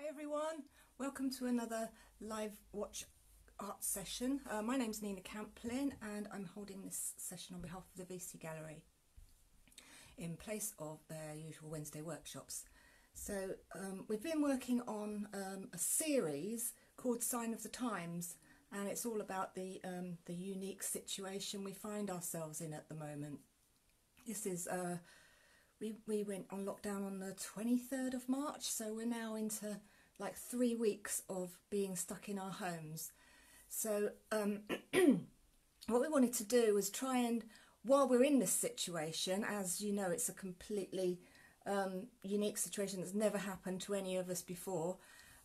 Hi everyone, welcome to another live watch art session. My name's Nina Camplin and I'm holding this session on behalf of the VC Gallery in place of their usual Wednesday workshops. So we've been working on a series called Sign of the Times, and it's all about the unique situation we find ourselves in at the moment. This is we went on lockdown on the 23rd of March, so we're now into like 3 weeks of being stuck in our homes. So what we wanted to do was try and, while we're in this situation, as you know, it's a completely unique situation that's never happened to any of us before,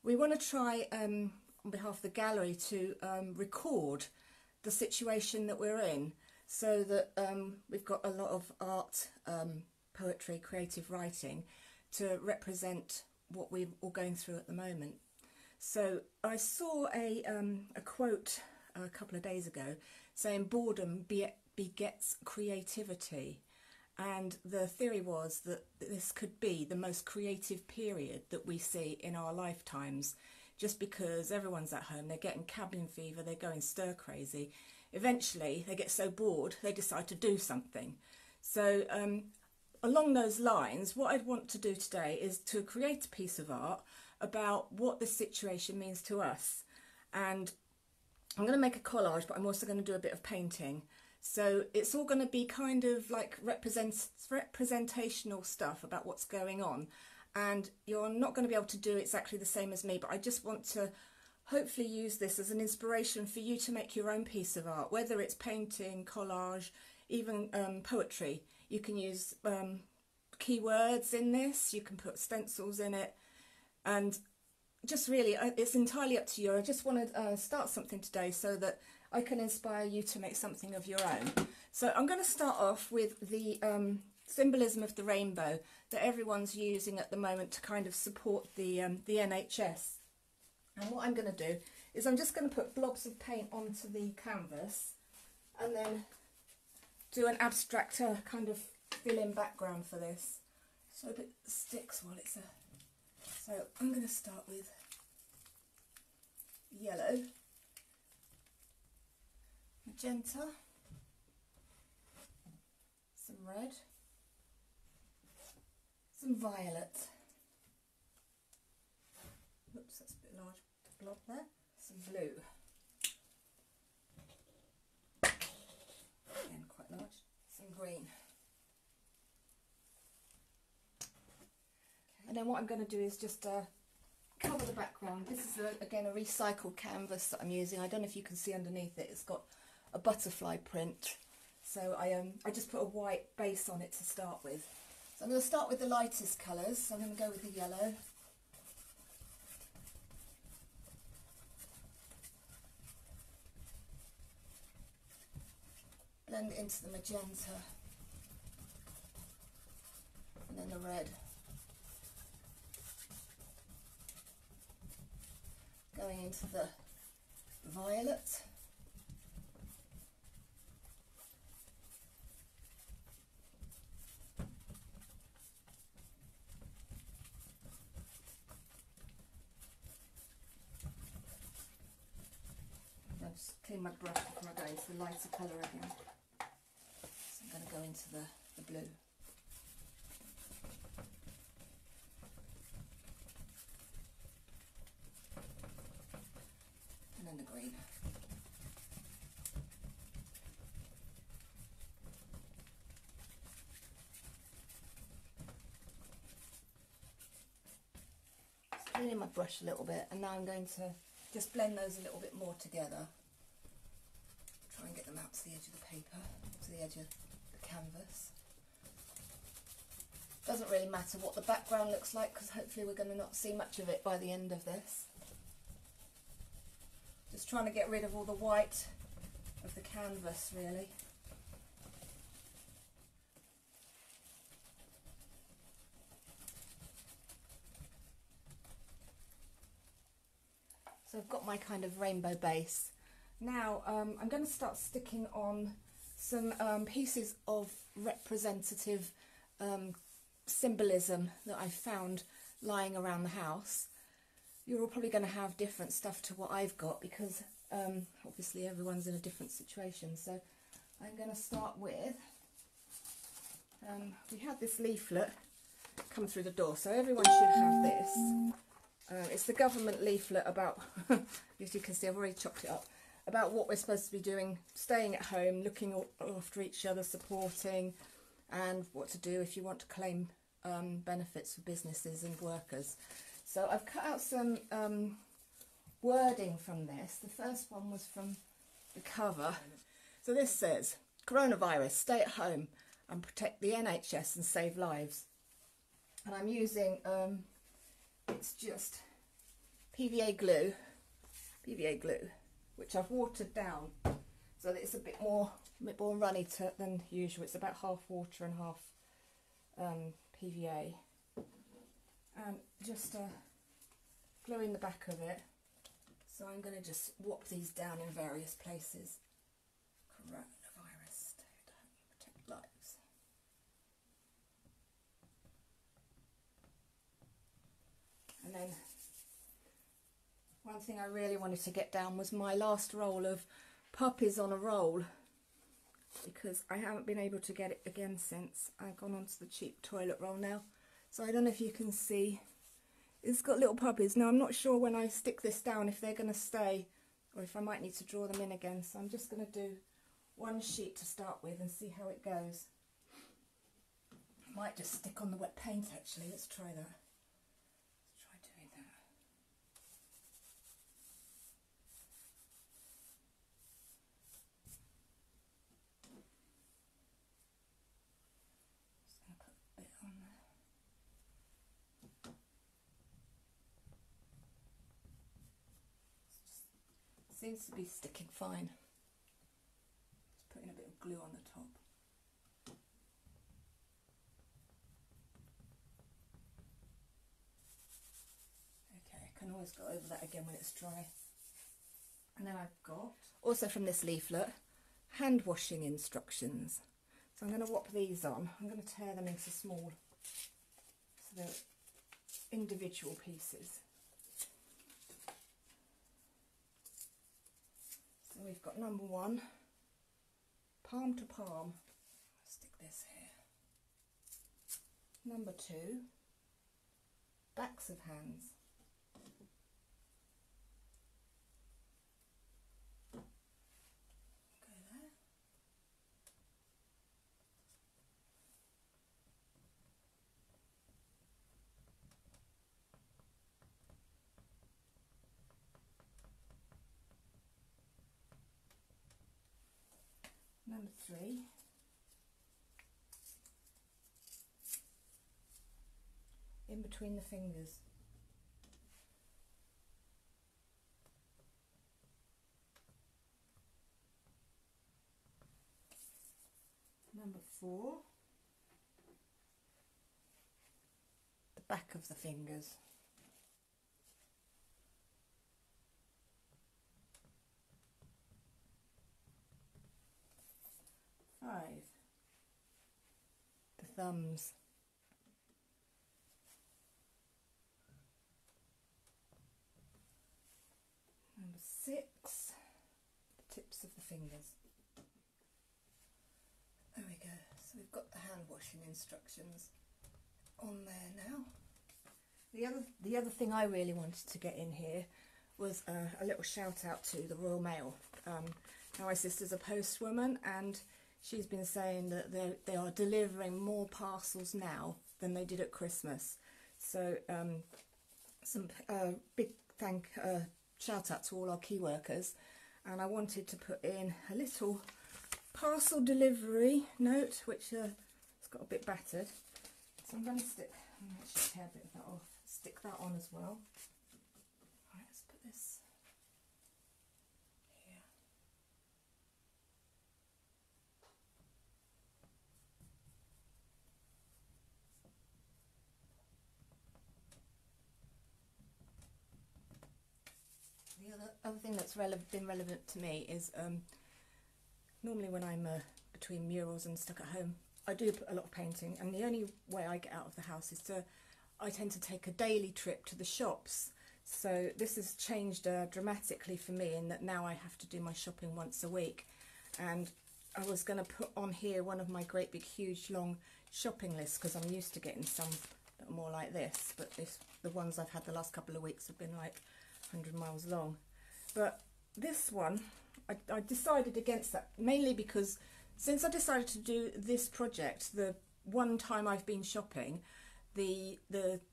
we want to try on behalf of the gallery to record the situation that we're in, so that we've got a lot of art, poetry, creative writing to represent what we're all going through at the moment. So I saw a quote a couple of days ago saying boredom begets creativity, and the theory was that this could be the most creative period that we see in our lifetimes, just because everyone's at home, they're getting cabin fever, they're going stir crazy. Eventually they get so bored they decide to do something. So along those lines, what I'd want to do today is to create a piece of art about what this situation means to us. And I'm going to make a collage, but I'm also going to do a bit of painting. So it's all going to be kind of like representational stuff about what's going on. And you're not going to be able to do exactly the same as me, but I just want to hopefully use this as an inspiration for you to make your own piece of art, whether it's painting, collage, even poetry. You can use keywords in this, you can put stencils in it, and just really it's entirely up to you. I just want to start something today so that I can inspire you to make something of your own. So I'm going to start off with the symbolism of the rainbow that everyone's using at the moment to kind of support the NHS. And what I'm going to do is I'm just going to put blobs of paint onto the canvas and then do an abstract kind of fill-in background for this, so that it sticks while it's So I'm going to start with yellow, magenta, some red, some violet. Oops, that's a bit large blob there. Some blue. Again, quite large. Some green. And then what I'm going to do is just cover the background. This is again a recycled canvas that I'm using. I don't know if you can see underneath it. It's got a butterfly print. So I just put a white base on it to start with. So I'm going to start with the lightest colours. So I'm going to go with the yellow. Blend it into the magenta. And then the red. Going into the violet. I'll just clean my brush before I go into the lighter colour again. So I'm going to go into the blue. And then the green. Just cleaning my brush a little bit, and now I'm going to just blend those a little bit more together. Try and get them out to the edge of the paper, to the edge of the canvas. Doesn't really matter what the background looks like, because hopefully we're going to not see much of it by the end of this. Just trying to get rid of all the white of the canvas, really. So I've got my kind of rainbow base. Now I'm going to start sticking on some pieces of representative symbolism that I found lying around the house. you're all probably going to have different stuff to what I've got, because obviously everyone's in a different situation. So I'm going to start with, we had this leaflet come through the door, so everyone should have this. It's the government leaflet about, as you can see, I've already chopped it up, about what we're supposed to be doing, staying at home, looking after each other, supporting, and what to do if you want to claim benefits for businesses and workers. So I've cut out some wording from this. The first one was from the cover. So this says, coronavirus, stay at home and protect the NHS and save lives. And I'm using, it's just PVA glue, which I've watered down so that it's a bit more runny than usual. It's about half water and half PVA. And just glue in the back of it. So I'm going to just whop these down in various places. Coronavirus, stay at home, protect lives. And then one thing I really wanted to get down was my last roll of puppies on a roll, because I haven't been able to get it again since I've gone onto the cheap toilet roll now. So I don't know if you can see, it's got little puppies. Now I'm not sure when I stick this down if they're going to stay or if I might need to draw them in again. So I'm just going to do one sheet to start with and see how it goes. I might just stick on the wet paint actually. Let's try that. Let's try doing that. Just going to put a bit on there. Seems to be sticking fine. Just putting a bit of glue on the top. Okay, I can always go over that again when it's dry. And then I've got, also from this leaflet, hand washing instructions. So I'm going to whop these on. I'm going to tear them into small, so they're individual pieces. So we've got number 1, palm to palm. I'll stick this here. Number 2, backs of hands. Go there. Number 3, in between the fingers. Number 4, the back of the fingers. Five, the thumbs. Number 6, the tips of the fingers. There we go. So we've got the hand washing instructions on there now. The other thing I really wanted to get in here was a little shout out to the Royal Mail. Now my sister's a postwoman, and she's been saying that they are delivering more parcels now than they did at Christmas. So some big shout out to all our key workers, and I wanted to put in a little parcel delivery note, which has got a bit battered. So I'm going to actually tear a bit of that off, stick that on as well. Right, let's put this here. The other thing that's been relevant to me is normally when I'm between murals and stuck at home, I do a lot of painting, and the only way I get out of the house is I tend to take a daily trip to the shops. So this has changed dramatically for me in that now I have to do my shopping once a week. And I was going to put on here one of my great big huge long shopping lists, because I'm used to getting some that are more like this, but the ones I've had the last couple of weeks have been like 100 miles long. But this one, I decided against that, mainly because since I decided to do this project, the one time I've been shopping, the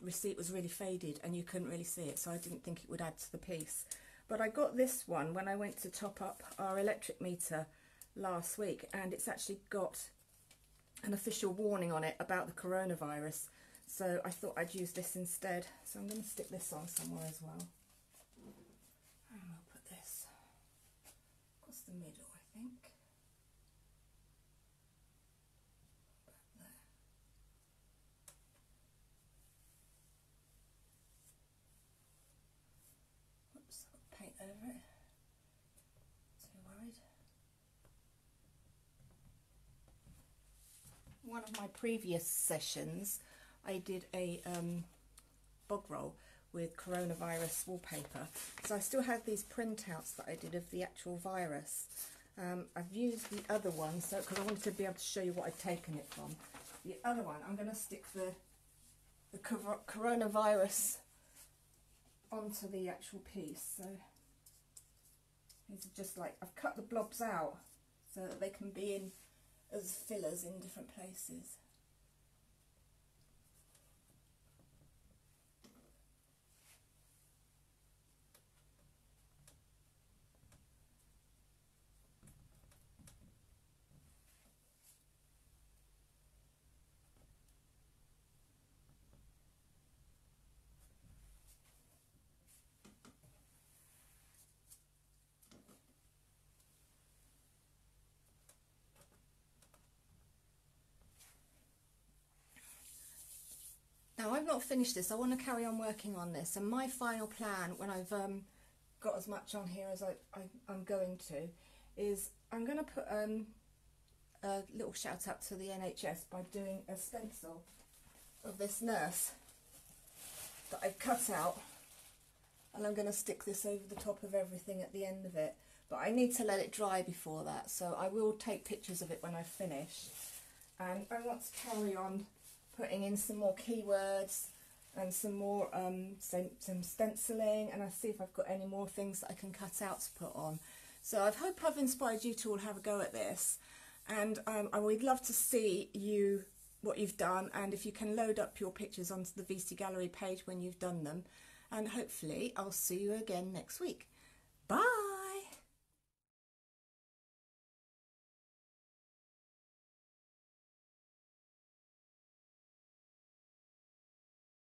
receipt was really faded and you couldn't really see it, so I didn't think it would add to the piece. But I got this one when I went to top up our electric meter last week, and it's actually got an official warning on it about the coronavirus, so I thought I'd use this instead. So I'm going to stick this on somewhere as well, and I'll put this across the middle, I think. About there. Oops, I've got paint over it. Too worried. One of my previous sessions, I did a bog roll with coronavirus wallpaper. So I still have these printouts that I did of the actual virus. I've used the other one because I wanted to be able to show you what I'd taken it from. The other one, I'm going to stick the coronavirus onto the actual piece. So these are just like, I've cut the blobs out so that they can be in as fillers in different places. Now I've not finished this, I want to carry on working on this, and my final plan when I've got as much on here as I'm going to is I'm going to put a little shout out to the NHS by doing a stencil of this nurse that I've cut out, and I'm going to stick this over the top of everything at the end of it, but I need to let it dry before that, so I will take pictures of it when I finish. And I want to carry on putting in some more keywords and some more some stenciling, and I'll see if I've got any more things that I can cut out to put on. So I hope I've inspired you to all have a go at this, and I would love to see what you've done, and if you can load up your pictures onto the VC Gallery page when you've done them, and hopefully I'll see you again next week.